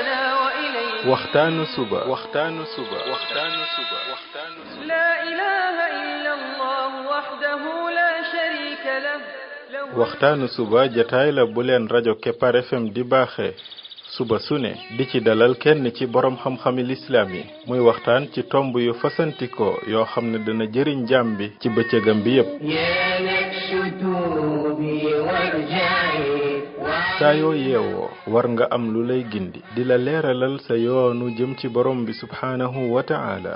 لنا وإليه waxtaanu suba لا إله إلا الله وحده لا شريك له waxtaanu suba jataay la bu leen rajo Kepar FM di baaxee suba su ne di ci dalal kenn ci borom xam-xami lislaam yi muy waxtaan ci tomb yu fasantikoo yoo xam ne dana jëriñ jaam bi ci bëccëgam bi yépp saa yoo yeewoo war nga am lu lay gindi di la leeralal sa yoonu jëm ci borom bi subhaanahu wa ta'ala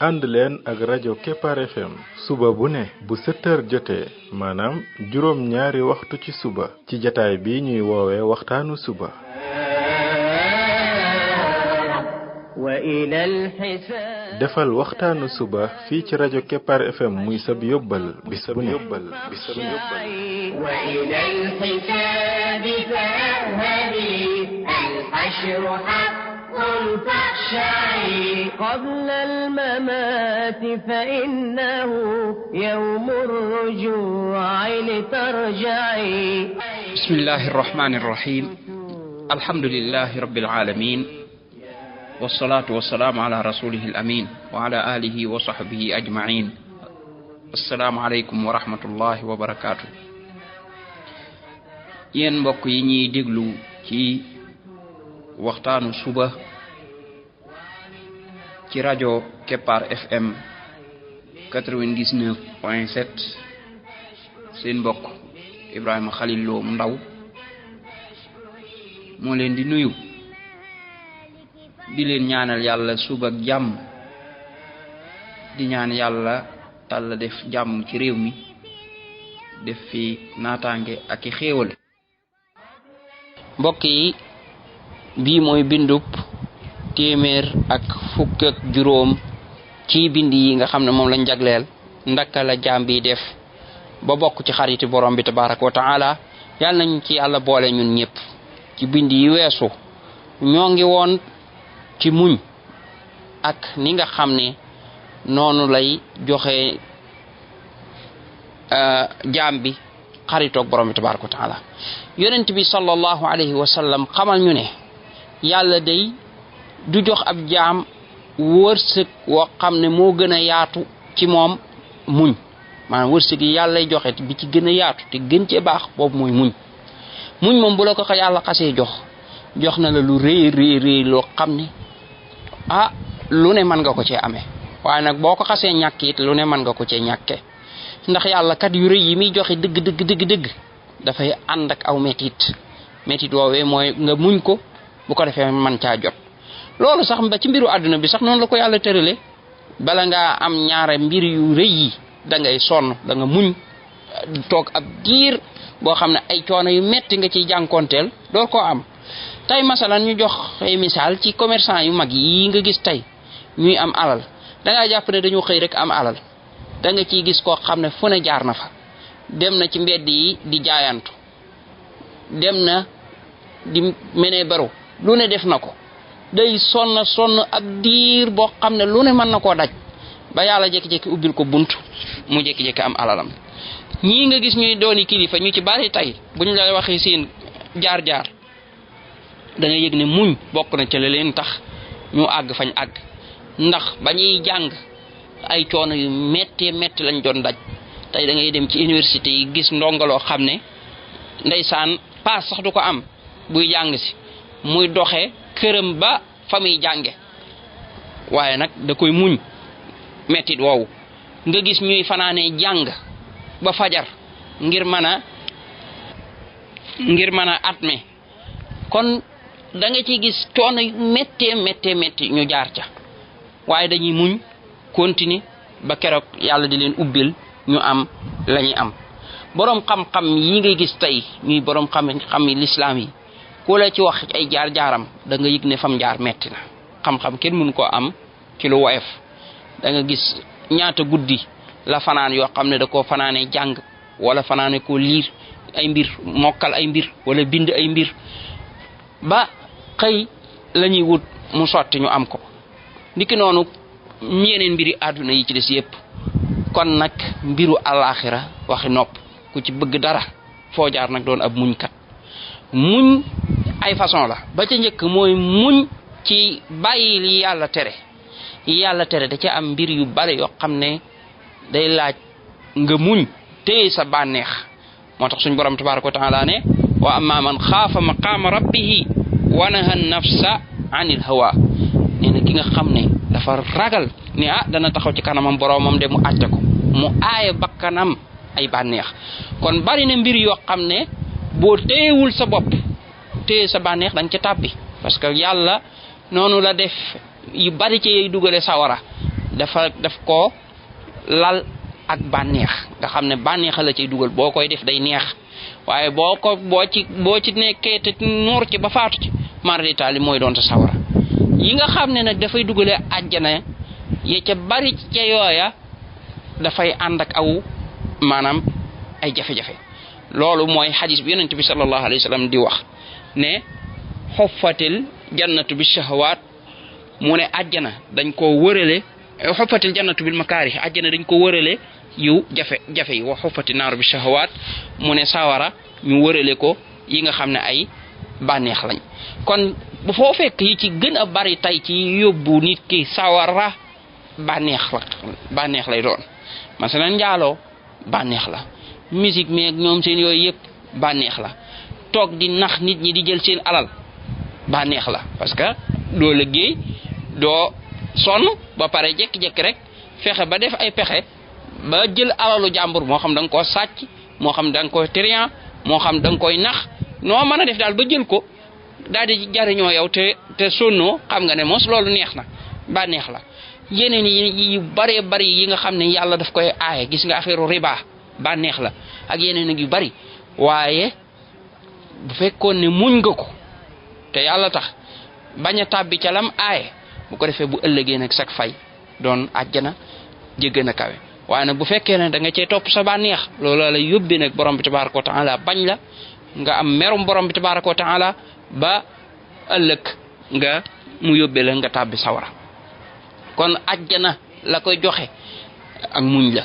ànd leen ak rajo Kepar FM suba bu ne bu 7h jotee maanaam juróom ñaari waxtu ci suba ci jataay bi ñuy woowee waxtaanu suba defal waxtaanu suba fii ci rajo Kepar FM muy sab yóbbal bis bu ne قبل الممات فإنه يوم الرجوع لترجعي بسم الله الرحمن الرحيم الحمد لله رب العالمين والصلاة والسلام على رسوله الأمين وعلى آله وصحبه أجمعين السلام عليكم ورحمة الله وبركاته ين mbokk yi ñi déglu ci waxtaanu suba ci rajo Kepar FM 99.7 seen mbokk Ibrahima Khalil Lo Ndaw moo leen di nuyu di leen ñaanal yàlla suba ak jàmm di ñaan yàlla tàlla def jàmm ci réew mi def fi naataange ak i xéewal mbokk yi bii mooy bindub téeméer ak fukk ak juróom ci bind yi nga xam ne moom lañ jagleel ndaka la jaam bi def ba bokk ci xariti borom bi tabaraka wa taala yàlla nañ ci yàlla boole ñun ñëpp ci bind yi weesu ñoo ngi woon ci muñ ak ni nga xam ne noonu lay joxe jaam bi xaritoog borom bi tabaraka wa taala yonent bi sallallahu alayhi wa sallam xamal ñu ne yàlla day du jox ab jaam wërsëg woo xam ne moo gën a yaatu ci moom muñ maanaam wërsëg yi yàlla lay joxe bi ci gën a yaatu te gën cee baax boobu mooy muñ moom bu la ko yàlla xasee jox na la lu rëy loo xam ne lu ne mën nga ko cee amee waaye nag boo ko xasee ñàkk it lu ne mën nga ko cee ñàkke ndax yàlla kat yu rëy yi muy joxe dëgg dafay ànd ak aw metit woowee mooy nga muñ ko bu ko defee man caa jot loolu sax ba ci mbiru àdduna bi sax noonu la ko yàlla tërale bala ngaa am ñaare mbir yu rëy yi da ngay sonn da nga muñ toog ab diir boo xam ne ay coono yu metti nga ciy jànkoonteel door koo am tey masalan ñu jox ay misaal ci commerçant yu mag yi nga gis tey ñuy am alal da ngaa jàpp ne dañoo xëy rek am alal da nga ciy gis koo xam ne fu ne jaar na fa dem na ci mbedd yi di jaayantu dem na di menee baro lu ne def na ko day sonn ab diir boo xam ne lu ne mën na koo daj ba yàlla jékki-jékki ubbil ko bunt mu jékki-jékki am alalam ñii nga gis ñuy dooni kilifa ñu ci bari tey bu ñu la waxee seen jaar-jaar da nga yëg ne muñ bokk na ci la leen tax ñu àgg fañ àgg ndax ba ñuy jàng ay coono yu metti lañ doon daj tey da ngay dem ci université yi gis ndongaloo xam ne ndeysaan paas sax du ko am buy jàng si muy doxee këram ba fa muy jànge waaye nag da koy muñ mettit woowu nga gis ñuy fanaanee jàng ba fajar ngir mën a atme kon da nga ci gis coono yu métti ñu jaar ca waaye dañuy muñ continuer ba keroog yàlla di leen ubbil ñu am lañuy am boroom xam-xam yi ngay gis tey ñuy boroom xam yi lislaam yi ku la ci wax ay jaar-jaaram da nga yëg ne fam jaar metti na xam-xam kenn mënu koo am ci lu woyof da nga gis ñaata guddi la fanaan yoo xam ne da koo fanaanee jàng wala fanaane koo liir ay mbir mokkal ay mbir wala bind ay mbir ba xëy la ñuy wut mu sotti ñu am ko ndiki noonu yeneen mbiri àdduna yi ci des yépp kon nag mbiru alaxira waxi nopp ku ci bëgg dara foo jaar nag doon ab muñkat muñ ay façon la ba ca njëkk mooy muñ ci bàyyi li yàlla tere da ca am mbir yu bari yoo xam ne day laaj nga muñ téye sa bànneex moo tax suñ borom tabaraka wa taala ne wa amma man xaafa maqaama rabbihi wa naha nafsa anil hawa nee na ki nga xam ne dafa ragal ni dana taxaw ci kanamam boromam de mu àtte ko mu aaye bakkanam ay bànneex kon bari na mbir yoo xam ne boo téyewul sa bopp téye sa bànneex dañ ca tàbbi parce que yàlla noonu la def yu bari ci yey dugale sawara daf ko lal ak bànneex nga xam ne bànneex la ciy dugal boo koy def day neex waaye boo ci nekkee te nuur ci ba faatu ci maraditaali mooy doon sa sawara yi nga xam ne nag dafay dugale àjjana ya ca bari ca yooya dafay ànd ak aw maanaam ay jafe-jafe loolu mooy xadis bi yonent bi sallallahu alayhi wa sallam di wax ne xoffatil jannatu bi shahawaat mu ne àjjana dañ koo wërale xoffatil jannatu bil makaarih àjjana dañ ko wërale yu jafe yi wa xoffati naaru bi shahawaat mu ne sawara ñu wërale ko yi nga xam ne ay bànneex lañ kon bu foo fekk yi ci gën a bari tey ci yóbbu nit ki sawara bànneex lay doon masalan njaaloo bànneex la musique meeg ñoom seen yooyu yëpp bànneex la toog di nax nit ñi di jël seen alal bànneex la parce que doo liggéey doo sonn ba pare jékki-jékki rek fexe ba def ay pexe ba jël alalu jàmbur moo xam da nga koo sàcc moo xam da nga koy trian moo xam da nga koy nax noo mën a def daal ba jël ko daal di jariñoo yow te sonnoo xam nga ne mos loolu neex na bànneex la yeneen yi yu bëree bëri yi nga xam ne yàlla daf koy aaye gis nga affaire riba bànneex la ak yeneen yu bari waaye bu fekkoon ne muñ nga ko te yàlla tax bañ a tàbbi ca lam aaye bu ko defee bu ëllëgee nag sak fay doon àjjana jégg na kawe waaye nag bu fekkee ne da nga cee topp sa bànneex loolu la yóbbee nag borom bi tabaraka wa taala bañ la nga am merum borom bi tabaraka wa taala ba ëllëg nga mu yóbbee la nga tàbbi sawara kon àjjana la koy joxe ak muñ la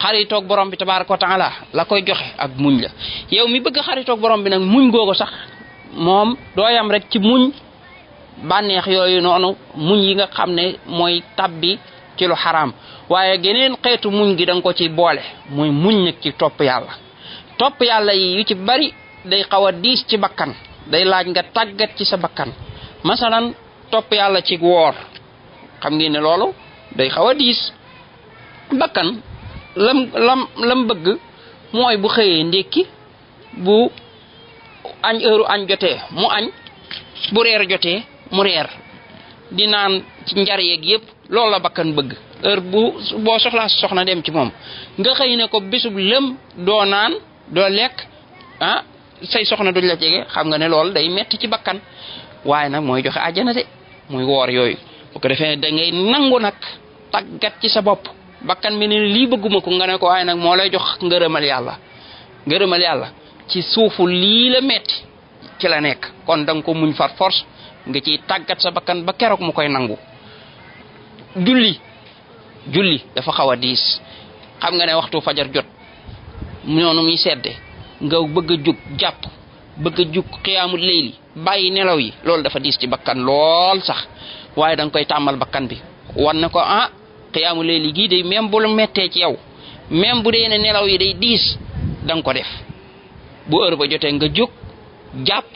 xaritoog borom bi tabaraka wa taala la koy joxe ak muñ la yow mi bëgg xaritoog borom bi nag muñ googu sax moom dooyam rek ci muñ bànneex yooyu noonu muñ yi nga xam ne mooy tabbi ci lu xaraam waaye geneen xeetu muñ gi da nga ko ci boole muy muñ nag ci topp yàlla yi yu ci bari day xaw a diis ci bakkan day laaj nga tàggat ci sa bakkan masalan topp yàlla ci woor xam ngeen ne loolu day xaw a diis bakkan lam bëgg mooy bu xëyee ndékki bu heure añ jotee mu añ bu reer jotee mu reer di naan ci njar yeeg yëpp loolu la bakkan bëgg heure boo soxlaa soxna dem ci moom nga xëy ne ko bésub lëm doo naan doo lekk say soxna duñ la jege xam nga ne loolu day metti ci bakkan waaye nag mooy joxe àjjana de muy woor yooyu bu ko defee da ngay nangu nag tàggat ci sa bopp bakkan mi ne lii bëgguma ko nga ne ko waaye nag moo lay jox ngërëmal yàlla ci suufu lii la metti ci la nekk kon da nga ko muñ far force nga ciy tàggat sa bakkan ba keroog mu koy nangu julli dafa xaw a diis xam nga ne waxtu fajar jot noonu muy sedde nga bëgg a jug jàpp bëgg a jug xiyaamul layli bàyyi nelaw yi loolu dafa diis ci bakkan lool sax waaye da nga koy tàmmal bakkan bi wan na ko xiyaamul layli gii day même bu la mettee ci yow même bu dee ne nelaw yi day diis da nga ko def bu heure ba jotee nga jóg jàpp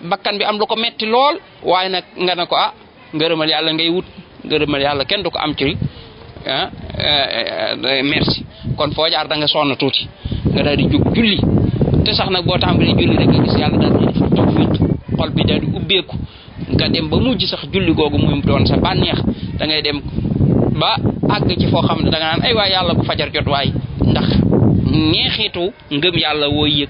bakkan bi am lu ko metti lool waaye nag nga ne ko ngërëmal yàlla ngay wut ngërëmal yàlla kenn du ko am ci merci kon foo jaar da nga sonn tuuti nga daal di jóg julli te sax nag boo tàmbalee julli rek nga gis yàlla daal di def tawfiq xol bi daal di ubbeeku nga dem ba mujj sax julli googu muy doon sa bànneex da ngay dem ba àgg ci foo xam ne da nga naan ay waay yàlla bu fajar jot waay ndax neexitu ngëm yàlla woo yëg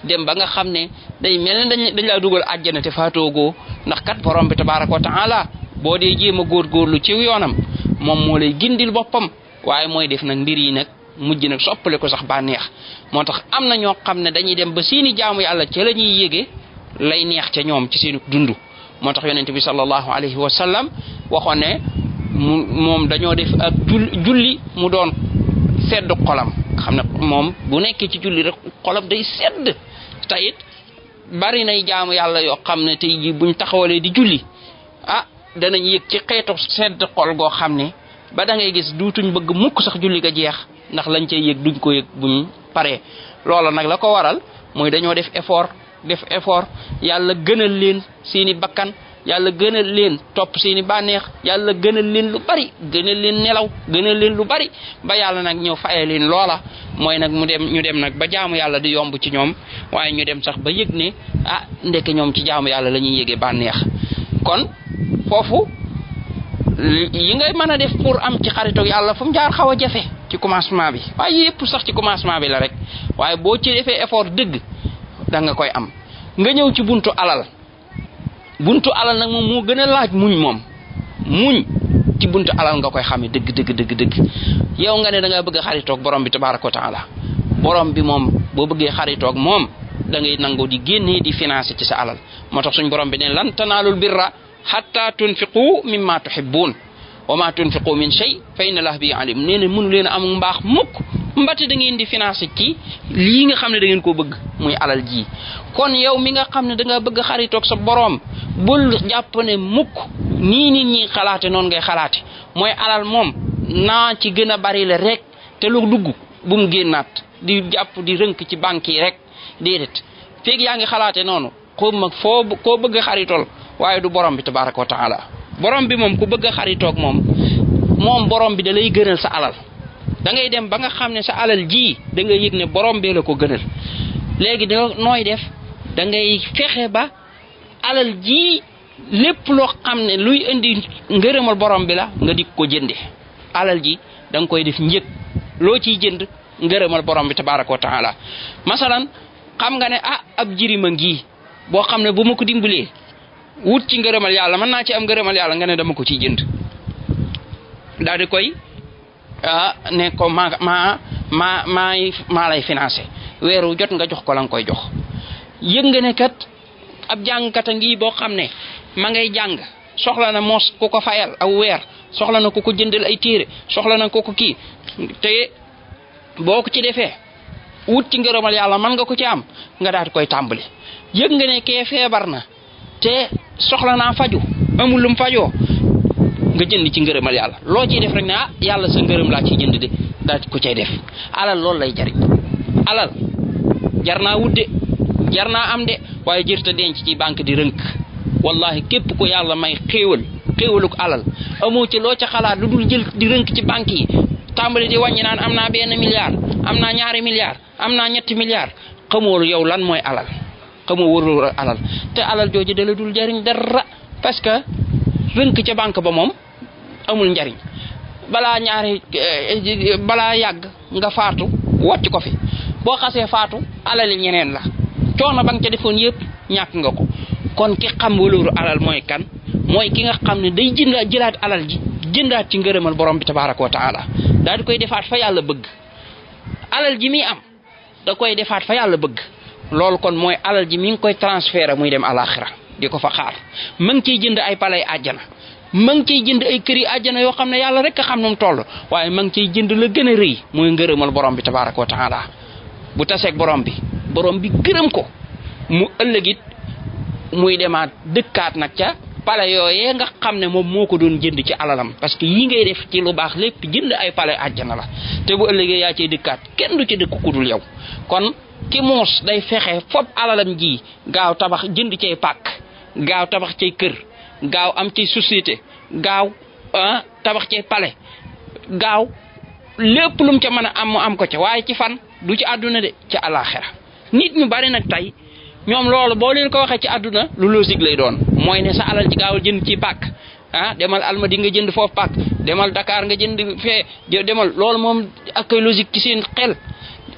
dem ba nga xam ne day mel ne dañ laa dugal àjjana te faatoogoo ndax kat borom bi tabaraka wa taala boo dee jéem a góorgóorlu ci yoonam moom moo lay gindil boppam waaye mooy def nag mbir yi nag mujj nag soppale ko sax bànneex moo tax am na ñoo xam ne dañuy dem ba seeni jaamu yàlla ca la ñuy yége lay neex ca ñoom ci seeni dund moo tax yonente bi sallallahu alayhi wa sallam waxoon ne moom dañoo def ak julli mu doon sedd xolam xam ne moom bu nekkee ci julli rek xolam day sedd tayit bari nay jaamu yàlla yoo xam ne tey ji buñ taxawalee di julli danañ yëg ci xeetu sedd xol goo xam ne ba da ngay gis duutuñ bëgg mukk sax julli ga jeex ndax lañ cay yëg duñ ko yëg buñ paree. loola nag la ko waral mooy dañoo def effort yàlla gënal leen seeni bakkan, yàlla gënal leen topp seeni bànneex, yàlla gënal leen lu bari, gënal leen nelaw, gënal leen lu bari ba yàlla nag ñëw faye leen loola. mooy nag ñu dem nag ba jaamu yàlla di yomb ci ñoom, waaye ñu dem sax ba yëg ne ndeke ñoom ci jaamu yàlla la ñuy yëgee bànneex. kon foofu yi ngay mën a def pour am ci xaritoog yàlla fu mu jaar xaw a jafe ci commencement bi, waaye yëpp sax ci commencement bi la rek, waaye boo ci defee effort dëgg da nga koy am. nga ñëw ci buntu alal nag moom moo gën a laaj muñ ci buntu alal nga koy xamee dëgg. yow nga ne da nga bëgg a xaritoog borom bi tabaaraka wa taala, borom bi moom boo bëggee xaritoog moom da ngay nangoo di génnee di financer ci sa alal. moo tax suñ borom bi ne lan tanaalul birra hatta tunfiqu mimma tuhibbun wa ma tunfiqu min shay fa inna allaha bihi alim. nee na mënu leen a am mbaax mukk mbati da ngeen di financer ci lii nga xam ne da ngeen koo bëgg muy alal ji. kon yow mi nga xam ne da nga bëgg xaritoog sa borom bul jàpp ne mukk nii nit ñi xalaate noonu ngay xalaate mooy alal moom naa ci gën a bari la rek te lu dugg bu mu génnaat di jàpp di rënk ci banque yi rek déedéet. feeg yaa ngi xalaate noonu xuma koo bëgg a xaritool waaye du borom bi tabaraka wa taala. borom bi moom ku bëgg a xaritoog moom borom bi da lay gënal sa alal. da ngay dem ba nga xam ne sa alal ji da ngay yëg ne borom bee la ko gënal. léegi nooy def da ngay fexe ba alal ji lépp loo xam ne luy indi ngërëmal borom bi la nga di ko jënde. alal ji da nga koy def njëg loo ciy jënd ngërëmal borom bi tabaraka wa taala. masalan xam nga ne ab jirima ngi boo xam ne bu ma ko dimbalee wut ci ngërëmal yàlla mën naa ci am ngërëmal yàlla nga ne dama ko ciy jënd daal di koy ne ko maa lay financé weeru jot nga jox ko la nga koy jox. yëg nga ne kat ab jàngkat a ngi boo xam ne ma ngay jàng soxla na mos ku ko fayal aw weer, soxla na ku ko jëndal ay téere, soxla na ku ko kii te boo ko ci defee wut ci ngërëmal yàlla mën nga ko ci am nga daal di koy tàmbali. yëg nga ne kee feebar na te soxla naa faju amul lum fajoo nga jënd ci ngërëmal yàlla. loo ciy def rek ne yàlla sa ngërëm laa ciy jënd de daal ko cay def. alal loolu lay jariñ. alal jar naa wut de jar naa am de waaye jërta denc ci banque di rënk. wallahi képp ko yàlla may xéewaluk alal amoo ci loo ca xalaat lu dul jël di rënk ci banque yi tàmbali di wàññi naan am naa 1 milliard, am naa 2 milliards, am naa 3 milliards. xamoo yow lan mooy alal, xamoo wërul alal te alal jooju dala dul jariñ dara parce que rënk ca banque ba moom amul njariñ. balaa yàgg nga faatu wàcc ko fi. boo xasee faatu alali ñeneen la, coono ba nga ca defoon yëpp ñàkk nga ko. kon ki xam wëlooru alal mooy kan? mooy ki nga xam ne day jëlaat alal ji jëndaat ci ngërëmal borom bi tabaraka wa taala daal di koy defaat fa yàlla bëgg. alal ji mi am da koy defaat fa yàlla bëgg. loolu kon mooy alal ji mi ngi koy transféré muy dem alaxira di ko fa xaar. ma ngi ciy jënd ay palay àjjana, ma ngi ciy jënd ay këri àjjana yoo xam ne yàlla rek a xam nu mu toll, waaye ma ngi ciy jënd la gën a rëy muy ngërëmal borom bi tabaraka wa taala. bu taseeg borom bi gërëm ko mu ëllëgit muy demaat dëkkaat nag ca pale yooyee nga xam ne moom moo ko doon jënd ci alalam. parce que yi ngay def ci lu baax lépp jënd ay pale àjjana la te bu ëllëgee yaa cay dëkkaat kenn du ci dëkk ku dul yow. kon ki muus day fexe fop alalam ji gaaw tabax jënd cay pàkk, gaaw tabax cay kër, gaaw am cay société, gaaw tabax cay pale, gaaw lépp lu mu ca mën a am mu am ko ca. waaye ci fan du ci àdduna de ci alaxira. nit ñu bari nag tey ñoom loolu boo leen ko waxee ci àdduna lu logique lay doon mooy ne sa alal ji gaawal jënd ci pàkk demal Almadi nga jënd foofu pàkk, demal Dakar nga jënd fee demal. loolu moom ak ay logique ci seen xel.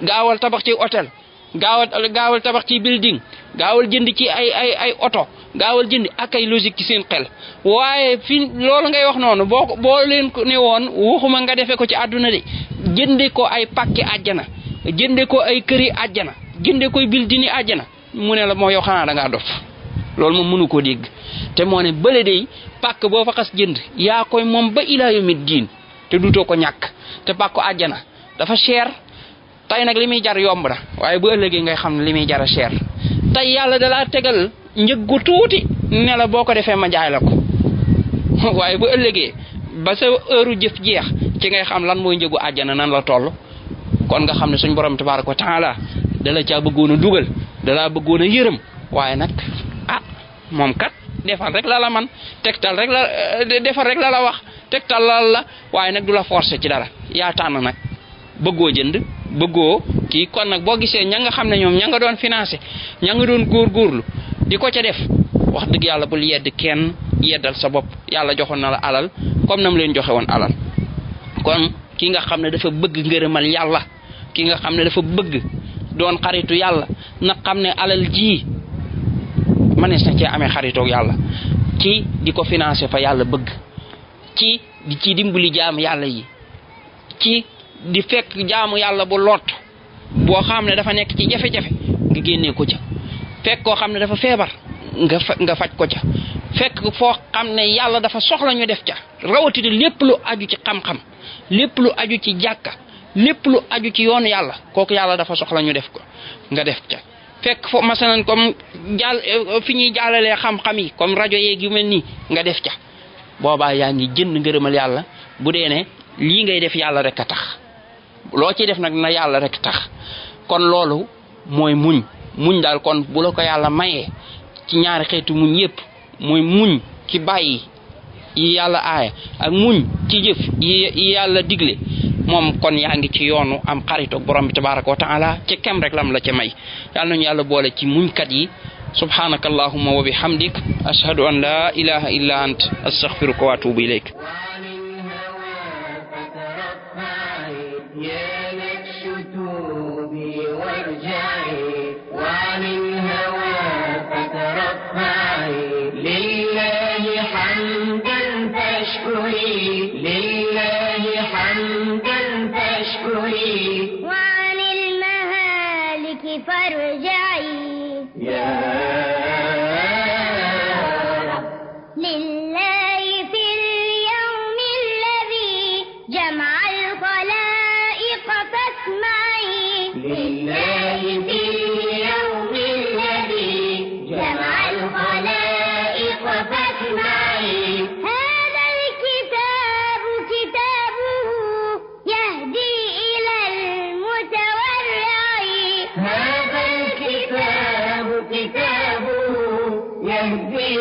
gaawal tabax ci hôtel, gaawal tabax ci building, gaawal jënd ci ay oto, gaawal jënd ak ay logique ci seen xel. waaye fi loolu ngay wax noonu boo leen ko ne woon waxuma nga defee ko ci àdduna de, jënde ko ay pàkki àjjana, jënde ko ay këri àjjana, jënde koy building yi àjjana, mu ne la moo yow xanaa da ngaa dof. loolu moom mënu koo dégg. te moo ne bële de pàkk boo fa xas jënd yaa koy moom ba ilaa yawmi diin te duutoo ko ñàkk. te pàkku àjjana dafa cher. tey nag li muy jar yomb na waaye bu ëllëgee ngay xam ne li muy jar a cher. tey yàlla dalaa tegal njëggu tuuti ne la boo ko defee ma jaay la ko waaye bu ëllëgee ba sa heure jëf jeex ci ngay xam lan mooy njëgu àjjana nan la toll. kon nga xam ne suñ borom tabaaraka wa taala dala caa bëggoon a dugal dalaa bëggoon a yërëm waaye nag moom kat defal rek la man tegtal rek la defal rek la wax tegtal la waaye nag du la forcer ci dara yaa tànn nag bëggoo jënd bëggoo kii. kon nag boo gisee ña nga xam ne ñoom ña nga doon financé ña nga doon góorgóorlu di ko ca def wax dëgg yàlla bul yedd kenn yeddal sa bopp yàlla joxoon na la alal comme nam leen joxe woon alal. kon ki nga xam ne dafa bëgg ngërëmal yàlla ki nga xam ne dafa bëgg doon xaritu yàlla na xam ne alal ji manees na cee amee xaritoog yàlla ci di ko financé fa yàlla bëgg ci di ci dimbali jaamu yàlla yi ci di fekk jaamu yàlla bu lot boo xam ne dafa nekk ci jafe-jafe nga génnee ko ca fekk koo xam ne dafa feebar nga faj ko ca fekk foo xam ne yàlla dafa soxla ñu def ca rawatina lépp lu aju ci xam-xam lépp lu aju ci jàkka lépp lu aju ci yoonu yàlla kooku yàlla dafa soxla ñu def ko nga def ca fekk fo masalan comme fi ñuy jàllalee xam-xam yi comme rajo yeeg yu mel nii nga def ca boobaa yaa ngi jënd ngërëmal yàlla bu dee ne lii ngay def yàlla rek a tax loo ci def nag na yàlla rek tax. kon loolu mooy muñ daal kon bu la ko yàlla mayee ci ñaari xeetu muñ yépp mooy muñ ci bàyyi yi yàlla aaya ak muñ ci jëf yi yàlla digle moom kon yaa ngi ci yoonu am xaritoog borom bi tabaraka wa taala ci kem rek lam la ca may yàlla nañu yàlla boole ci muñkat yi. subhanaka allahumma wa bihamdik ashhadu an la ilaha illa ant astaghfiruka wa atubu ilayk. وعن المهالك فارجعي لله في اليوم الذي جمع الخلائق فاسمعي لله في اليوم الذي جمع الخلائق فاسمعي هذا الكتاب كتابه يهدي إلى المتورع هذا الكتاب كتابه يهدي